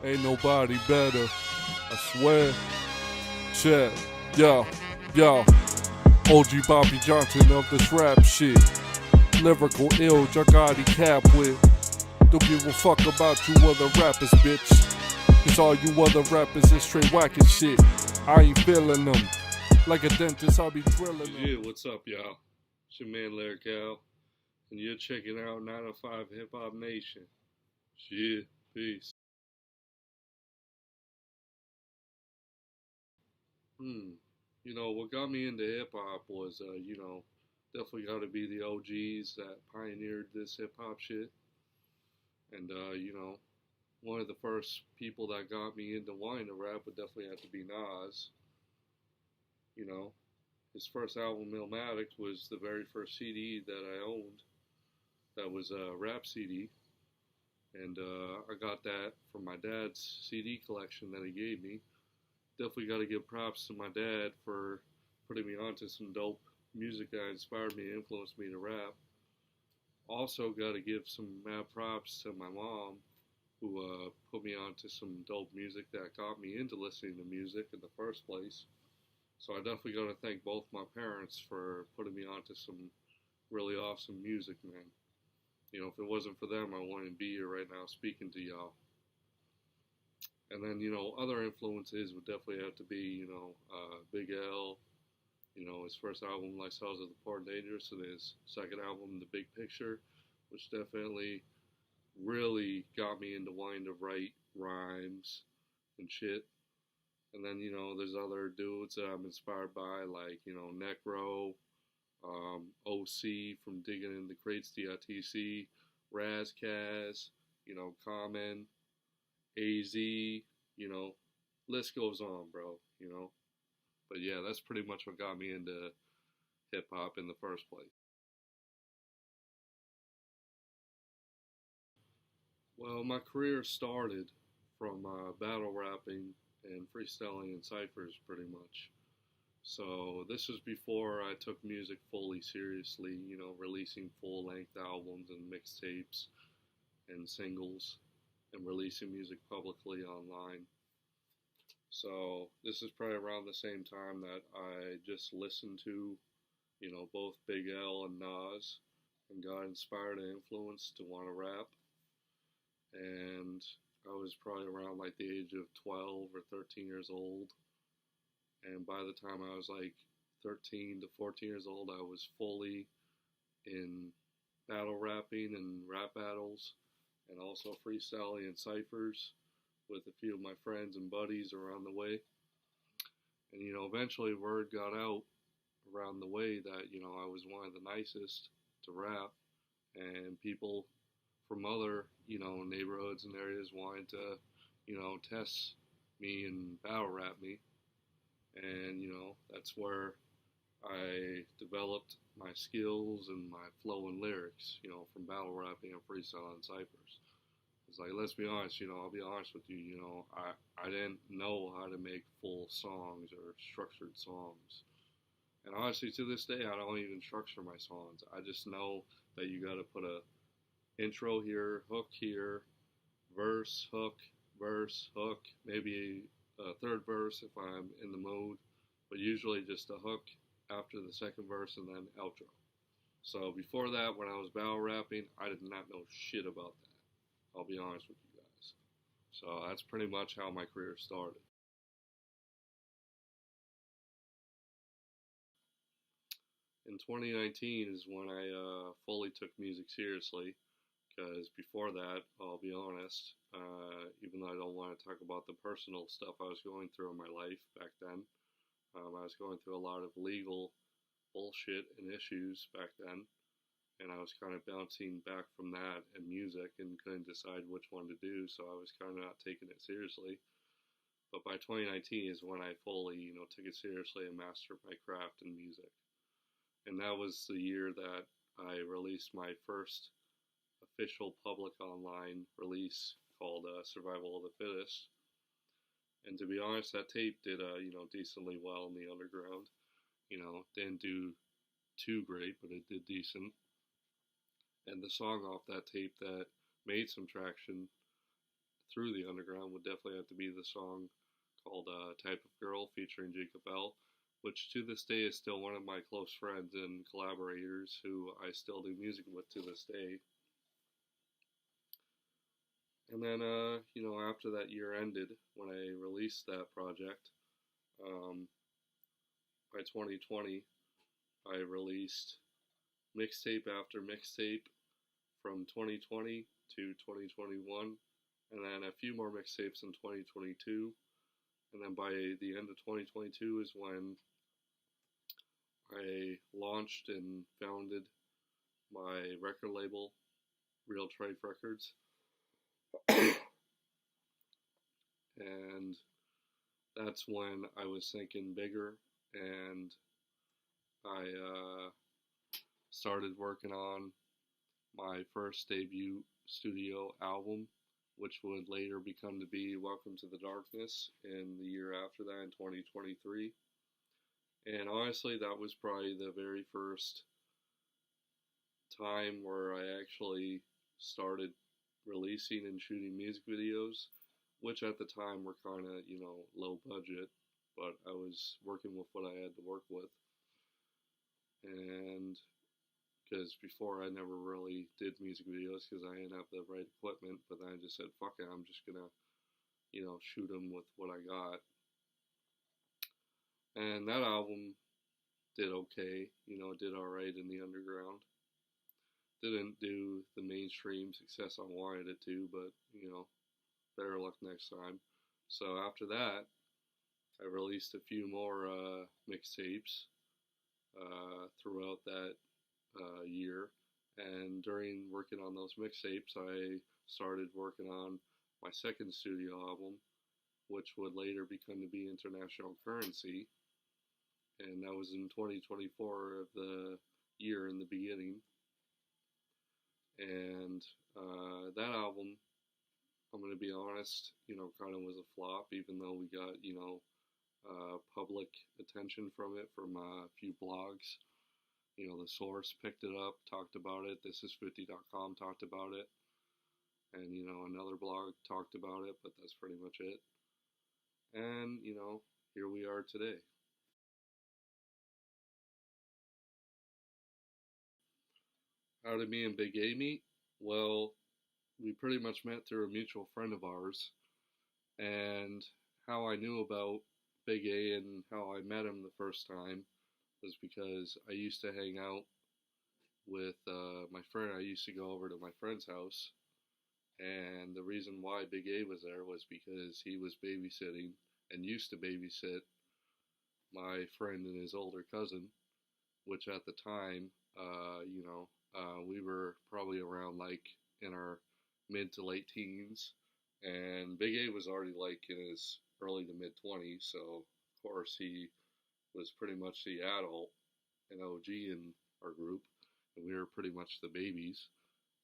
Ain't nobody better. I swear. Check. Yo, yo. OG Bobby Johnson of this rap shit. Lyrical ill, Jagati cap with. Don't give a fuck about you other rappers, bitch. Cause all you other rappers is straight whacking shit. I ain't feeling them. Like a dentist, I'll be drilling them. Yeah, what's up, y'all? It's your man, Lyrikile. And you're checking out 905 Hip Hop Nation. Shit, peace. You know, what got me into hip hop was, definitely got to be the OGs that pioneered this hip hop shit. And, one of the first people that got me into wanting to rap would definitely have to be Nas. You know, his first album, Illmatic, was the very first CD that I owned. That was a rap CD. And I got that from my dad's CD collection that he gave me. Definitely got to give props to my dad for putting me onto some dope music that inspired me and influenced me to rap. Also, got to give some mad props to my mom, who put me onto some dope music that got me into listening to music in the first place. So I definitely got to thank both my parents for putting me onto some really awesome music, man. You know, if it wasn't for them, I wouldn't be here right now speaking to y'all. And then, other influences would definitely have to be, Big L, his first album, Lifestyles of the Poor and Dangerous, and his second album, The Big Picture, which definitely really got me into wanting to write rhymes and shit. And then, there's other dudes that I'm inspired by, like, Necro, OC from Digging in the Crates, DITC, Razkaz, Common, AZ, list goes on, bro. But yeah, that's pretty much what got me into hip hop in the first place. Well, my career started from battle rapping and freestyling in ciphers, pretty much. So this was before I took music fully seriously, releasing full-length albums and mixtapes and singles and releasing music publicly online. So this is probably around the same time that I just listened to, both Big L and Nas and got inspired and influenced to want to rap. And I was probably around like the age of 12 or 13 years old. And by the time I was like 13 to 14 years old, I was fully in battle rapping and rap battles and also freestyling and ciphers with a few of my friends and buddies around the way. And, eventually word got out around the way that, I was one of the nicest to rap, and people from other, neighborhoods and areas wanted to, test me and battle rap me. And, that's where I developed my skills and my flow and lyrics, from battle rapping and freestyle and ciphers. It's like, let's be honest, I'll be honest with you, I didn't know how to make full songs or structured songs. And honestly, to this day, I don't even structure my songs. I just know that you gotta put a intro here, hook here, verse, hook, maybe a third verse if I'm in the mood, but usually just a hook after the second verse and then outro. So before that, when I was battle rapping, I did not know shit about that. I'll be honest with you guys. So that's pretty much how my career started. In 2019 is when I fully took music seriously, because before that, I'll be honest, even though I don't want to talk about the personal stuff I was going through in my life back then, I was going through a lot of legal bullshit and issues back then, and I was kind of bouncing back from that and music and couldn't decide which one to do, so I was kind of not taking it seriously. But by 2019 is when I fully, took it seriously and mastered my craft in music. And that was the year that I released my first official public online release called Survival of the Fittest. And to be honest, that tape did, decently well in the underground. Didn't do too great, but it did decent. And the song off that tape that made some traction through the underground would definitely have to be the song called Type of Girl featuring Jacob L., which to this day is still one of my close friends and collaborators who I still do music with to this day. And then, after that year ended, when I released that project, um, by 2020, I released mixtape after mixtape from 2020 to 2021, and then a few more mixtapes in 2022. And then by the end of 2022 is when I launched and founded my record label, Real Trife Records. And that's when I was thinking bigger, and I started working on my first debut studio album, which would later become to be Welcome to the Darkness in the year after that in 2023. And honestly, that was probably the very first time where I actually started releasing and shooting music videos, which at the time were kind of, low budget, but I was working with what I had to work with. And because before I never really did music videos because I didn't have the right equipment, but then I just said, fuck it, I'm just gonna, shoot them with what I got. And that album did okay, did alright in the underground. Didn't do the mainstream success I wanted it to, but, better luck next time. So after that, I released a few more mixtapes throughout that year. And during working on those mixtapes, I started working on my second studio album, which would later become to be International Currency. And that was in 2024 of the year in the beginning. And that album, I'm going to be honest, kind of was a flop, even though we got, public attention from it from a few blogs. The Source picked it up, talked about it. Thisis50.com talked about it. And, another blog talked about it, but that's pretty much it. And, here we are today. How did me and Big A meet? Well, we pretty much met through a mutual friend of ours. And how I knew about Big A and how I met him the first time was because I used to hang out with my friend. I used to go over to my friend's house, and the reason why Big A was there was because he was babysitting and used to babysit my friend and his older cousin, which at the time, we were probably around like in our mid to late teens, and Big A was already like in his early to mid 20s, so of course he was pretty much the adult and OG in our group, and we were pretty much the babies.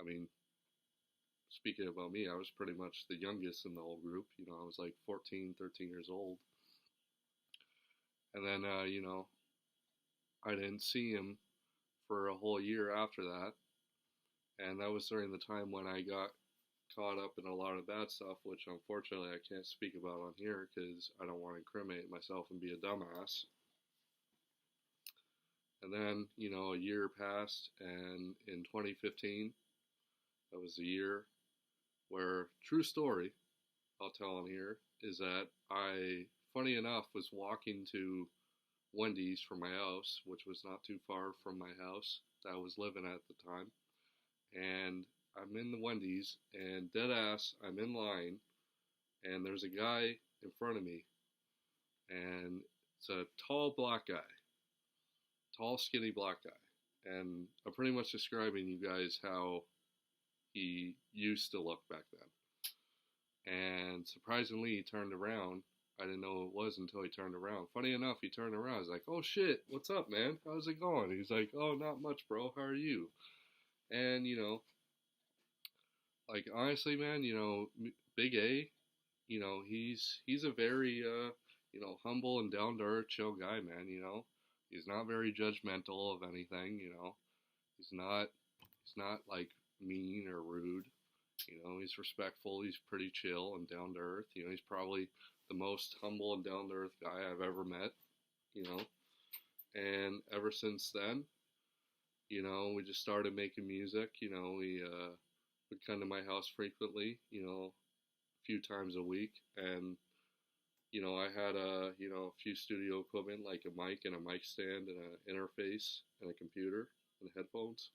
I mean, speaking about me, I was pretty much the youngest in the whole group. I was like 14, 13 years old. And then, I didn't see him for a whole year after that. And that was during the time when I got caught up in a lot of bad stuff, which unfortunately I can't speak about on here because I don't want to incriminate myself and be a dumbass. And then, a year passed, and in 2015, that was the year where, true story, I'll tell on here, is that I, funny enough, was walking to Wendy's from my house, which was not too far from my house that I was living at the time. And I'm in the Wendy's, and dead ass, I'm in line, and there's a guy in front of me, and it's a tall black guy, tall skinny black guy, and I'm pretty much describing you guys how he used to look back then. And surprisingly, he turned around. I didn't know it was until he turned around. Funny enough, he turned around. I was like, oh shit, what's up, man? How's it going? He's like, oh, not much, bro. How are you? And, like, honestly, man, Big A, he's a very, humble and down-to-earth, chill guy, man, He's not very judgmental of anything, He's not, like, mean or rude. He's respectful. He's pretty chill and down to earth. He's probably the most humble and down to earth guy I've ever met. You know, and ever since then, we just started making music. We would come to my house frequently. A few times a week, and I had a few studio equipment like a mic and a mic stand and an interface and a computer and headphones.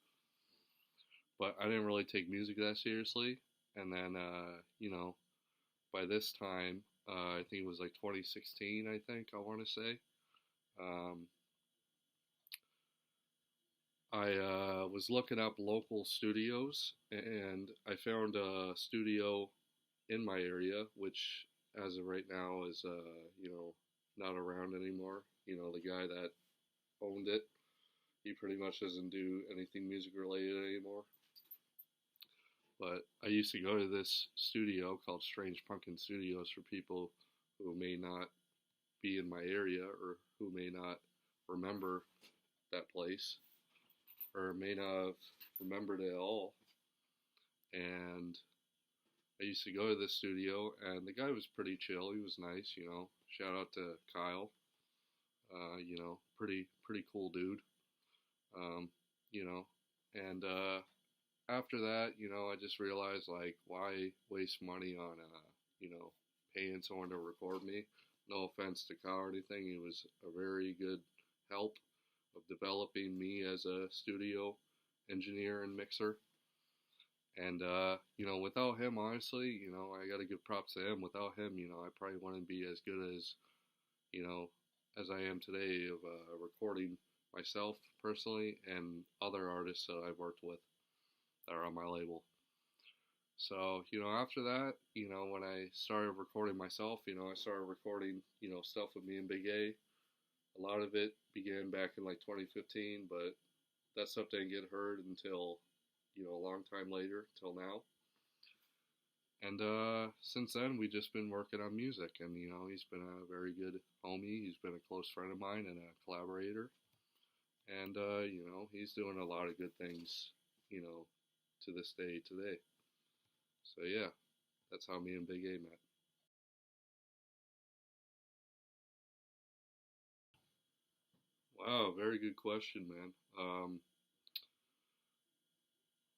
But I didn't really take music that seriously. And then, by this time, I think it was like 2016, I think, I want to say. Um, I was looking up local studios and I found a studio in my area, which as of right now is, not around anymore. The guy that owned it, he pretty much doesn't do anything music related anymore. But I used to go to this studio called Strange Pumpkin Studios for people who may not be in my area or who may not remember that place or may not have remembered it at all. And I used to go to this studio, and the guy was pretty chill. He was nice. Shout out to Kyle. Pretty cool dude. Um, you know, and after that, I just realized like why waste money on paying someone to record me. No offense to Kyle or anything, he was a very good help of developing me as a studio engineer and mixer. And without him, honestly, I got to give props to him. Without him, I probably wouldn't be as good you know, as I am today of recording myself personally and other artists that I've worked with that are on my label. So, after that, when I started recording myself, I started recording, stuff with me and Big A. A lot of it began back in like 2015, but that stuff didn't get heard until, a long time later, till now. And since then, we've just been working on music, and he's been a very good homie. He's been a close friend of mine and a collaborator, and he's doing a lot of good things, to this day today. So yeah, that's how me and Big A met. Wow, very good question, man.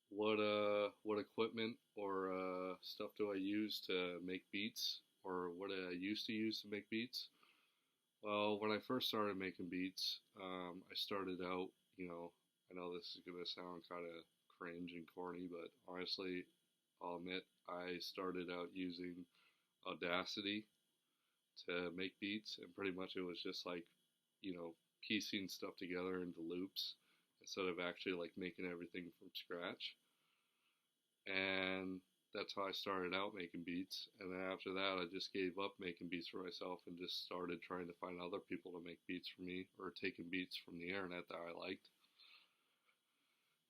What equipment or stuff do I use to make beats, or what I used to use to make beats? Well, when I first started making beats, I started out, I know this is gonna sound kind of cringe and corny, but honestly, I'll admit I started out using Audacity to make beats, and pretty much it was just like, piecing stuff together into loops instead of actually like making everything from scratch. And that's how I started out making beats. And then after that, I just gave up making beats for myself and just started trying to find other people to make beats for me or taking beats from the internet that I liked.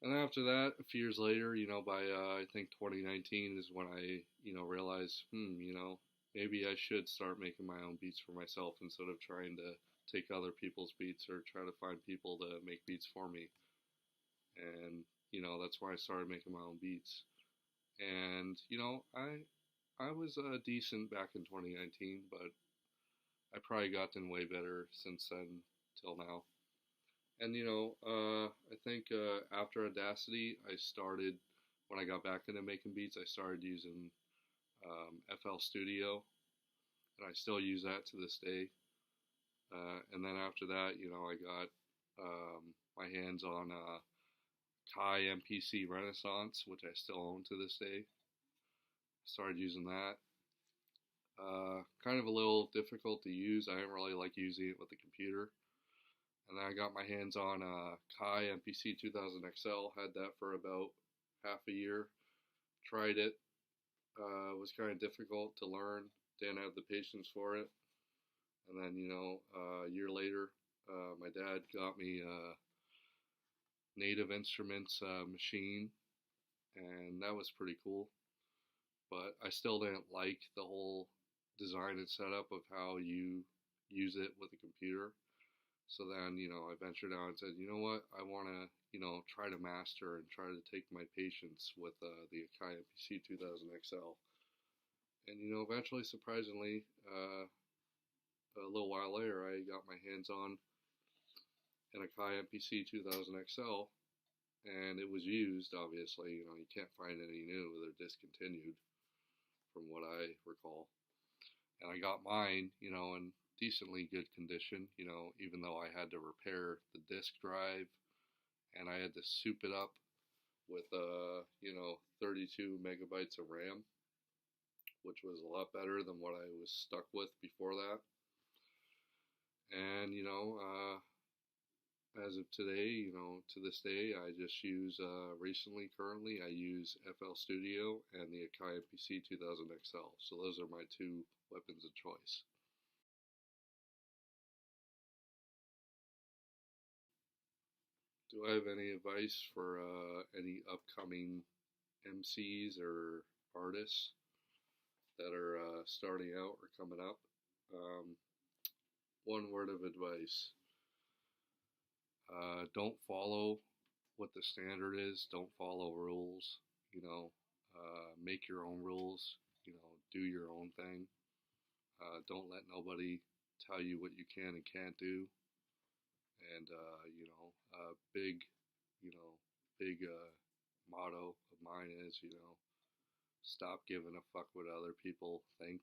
And after that, a few years later, by I think 2019 is when I, realized, maybe I should start making my own beats for myself instead of trying to take other people's beats or try to find people to make beats for me. And, that's why I started making my own beats. And, I was decent back in 2019, but I probably gotten way better since then till now. And I think after Audacity, when I got back into making beats, I started using FL Studio, and I still use that to this day. And then after that, I got my hands on Kai MPC Renaissance, which I still own to this day. Started using that. Kind of a little difficult to use. I didn't really like using it with the computer. And then I got my hands on Kai MPC 2000 XL. Had that for about half a year. Tried it. It was kind of difficult to learn. Didn't have the patience for it. And then, a year later, my dad got me a Native Instruments machine. And that was pretty cool. But I still didn't like the whole design and setup of how you use it with a computer. So then, I ventured out and said, you know what, I want to, try to master and try to take my patience with the Akai MPC 2000 XL. And, eventually, surprisingly, a little while later, I got my hands on an Akai MPC 2000 XL, and it was used, obviously. You can't find any new, they're discontinued, from what I recall. And I got mine, in decently good condition, even though I had to repair the disk drive and I had to soup it up with, 32 megabytes of RAM, which was a lot better than what I was stuck with before that. And, as of today, to this day, I just use, currently, I use FL Studio and the Akai MPC 2000 XL. So those are my two weapons of choice. Do I have any advice for any upcoming MCs or artists that are starting out or coming up? One word of advice. Don't follow what the standard is. Don't follow rules. Make your own rules. Do your own thing. Don't let nobody tell you what you can and can't do. And big, big motto of mine is, stop giving a fuck what other people think,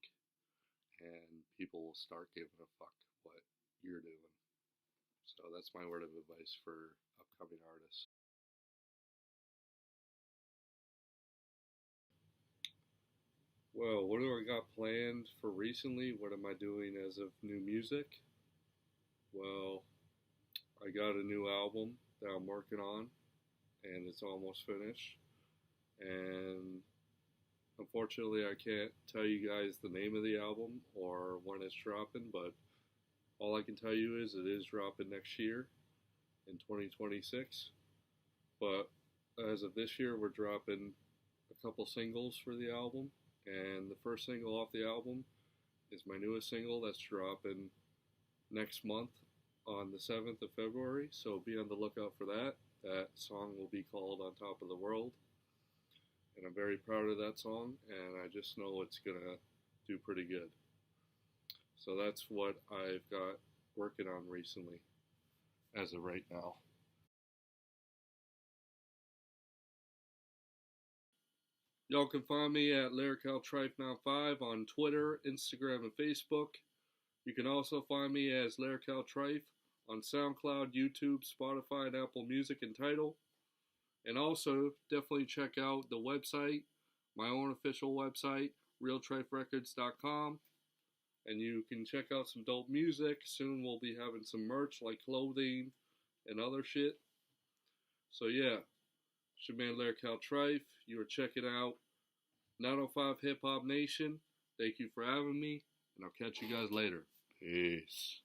and people will start giving a fuck what you're doing. So that's my word of advice for upcoming artists. Well, what do I got planned for recently? What am I doing as of new music? Well, I got a new album that I'm working on, and it's almost finished. And unfortunately, I can't tell you guys the name of the album or when it's dropping, but all I can tell you is it is dropping next year in 2026. But as of this year, we're dropping a couple singles for the album. And the first single off the album is my newest single that's dropping next month on the 7th of February. So be on the lookout for that. That song will be called On Top of the World. And I'm very proud of that song, and I just know it's going to do pretty good. So that's what I've got working on recently, as of right now. Y'all can find me at Lyrikile Trife 95 on Twitter, Instagram, and Facebook. You can also find me as Lyrikile Trife on SoundCloud, YouTube, Spotify, and Apple Music and Tidal. And also, definitely check out the website, my own official website, realtriferecords.com. And you can check out some dope music. Soon we'll be having some merch like clothing and other shit. So yeah, it's your man Lyrikile Trife. You are checking out 905 Hip Hop Nation. Thank you for having me, and I'll catch you guys later. Peace.